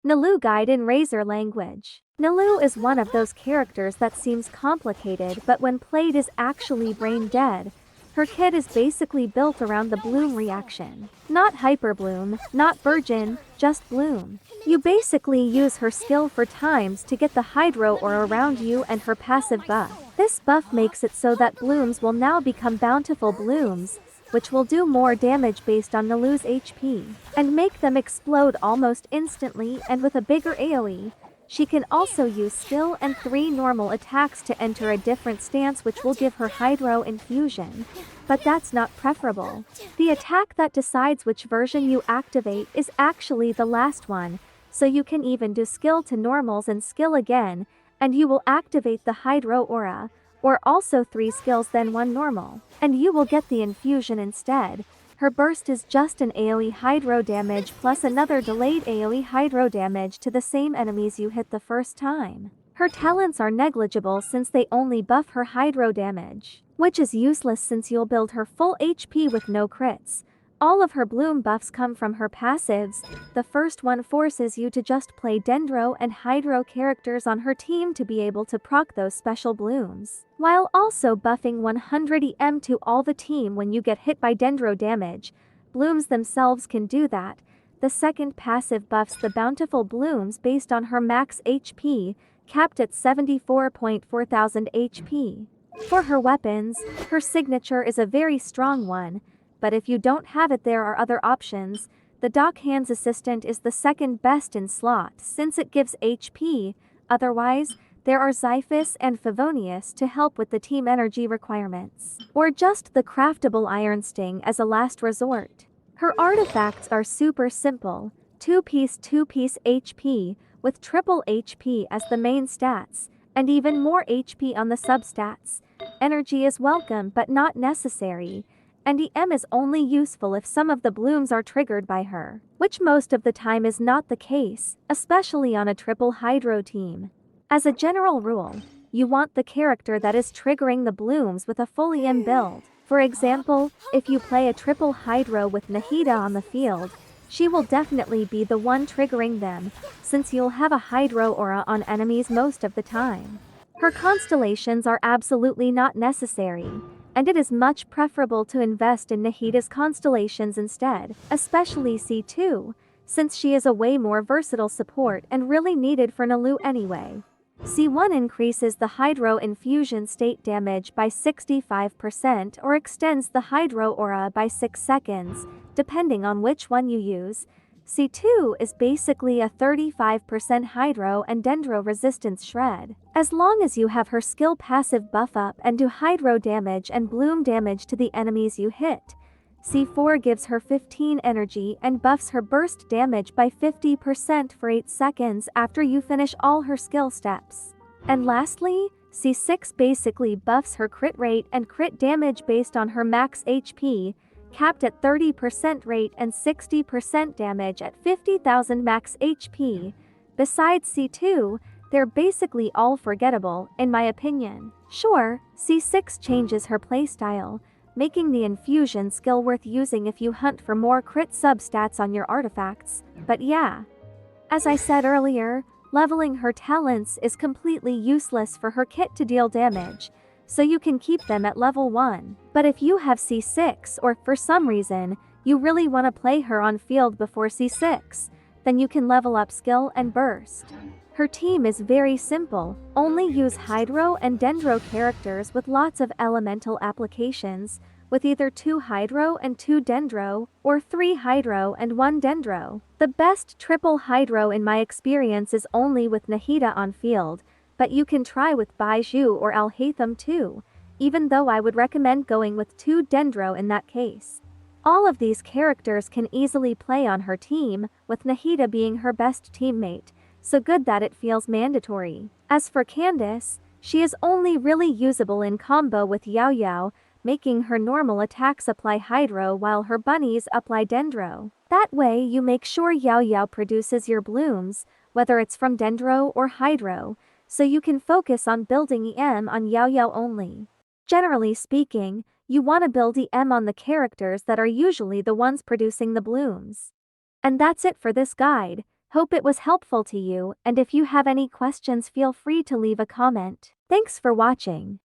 Nilou guide in Razor language. Nilou is one of those characters that seems complicated but when played is actually brain dead. Her kit is basically built around the bloom reaction. Not hyper bloom, not virgin, just bloom. You basically use her skill for times to get the hydro aura around you and her passive buff. This buff makes it so that blooms will now become bountiful blooms, which will do more damage based on Nilou's HP, and make them explode almost instantly and with a bigger AoE. She can also use skill and 3 normal attacks to enter a different stance which will give her Hydro infusion, but that's not preferable. The attack that decides which version you activate is actually the last one, so you can even do skill to normals and skill again, and you will activate the Hydro aura, or also 3 skills then 1 normal, and you will get the infusion instead. Her burst is just an AoE Hydro damage plus another delayed AoE Hydro damage to the same enemies you hit the first time. Her talents are negligible since they only buff her Hydro damage, which is useless since you'll build her full HP with no crits. All of her bloom buffs come from her passives. The first one forces you to just play Dendro and Hydro characters on her team to be able to proc those special blooms, while also buffing 100 EM to all the team when you get hit by Dendro damage. Blooms themselves can do that. The second passive buffs the bountiful blooms based on her max HP, capped at 74,400 HP. For her weapons, her signature is a very strong one, but if you don't have it there are other options. The Dock Hands Assistant is the second best in slot since it gives HP, otherwise, there are Xiphus and Favonius to help with the team energy requirements, or just the craftable Iron Sting as a last resort. Her artifacts are super simple, 2-piece HP, with triple HP as the main stats, and even more HP on the substats. Energy is welcome but not necessary, and EM is only useful if some of the blooms are triggered by her, which most of the time is not the case, especially on a triple Hydro team. As a general rule, you want the character that is triggering the blooms with a full EM build. For example, if you play a triple Hydro with Nahida on the field, she will definitely be the one triggering them, since you'll have a Hydro aura on enemies most of the time. Her constellations are absolutely not necessary, and it is much preferable to invest in Nahida's constellations instead, especially C2, since she is a way more versatile support and really needed for Nilou anyway. C1 increases the Hydro infusion state damage by 65% or extends the Hydro aura by 6 seconds, depending on which one you use. C2 is basically a 35% Hydro and Dendro resistance shred. As long as you have her skill passive buff up and do Hydro damage and bloom damage to the enemies you hit. C4 gives her 15 energy and buffs her burst damage by 50% for 8 seconds after you finish all her skill steps. And lastly, C6 basically buffs her crit rate and crit damage based on her max HP, capped at 30% rate and 60% damage at 50,000 max HP. Besides C2, they're basically all forgettable, in my opinion. Sure, C6 changes her playstyle, making the infusion skill worth using if you hunt for more crit substats on your artifacts, but yeah. As I said earlier, leveling her talents is completely useless for her kit to deal damage, so you can keep them at level 1. But if you have C6 or for some reason, you really want to play her on field before C6, then you can level up skill and burst. Her team is very simple, only use Hydro and Dendro characters with lots of elemental applications, with either 2 Hydro and 2 Dendro, or 3 Hydro and 1 Dendro. The best triple Hydro in my experience is only with Nahida on field, but you can try with Baiju or Alhaitham too, even though I would recommend going with 2 Dendro in that case. All of these characters can easily play on her team, with Nahida being her best teammate, so good that it feels mandatory. As for Candace, she is only really usable in combo with Yao Yao, making her normal attacks apply Hydro while her bunnies apply Dendro. That way you make sure Yao Yao produces your blooms, whether it's from Dendro or Hydro, so you can focus on building EM on Yao Yao only. Generally speaking, you want to build EM on the characters that are usually the ones producing the blooms. And that's it for this guide. Hope it was helpful to you, and if you have any questions feel free to leave a comment. Thanks for watching.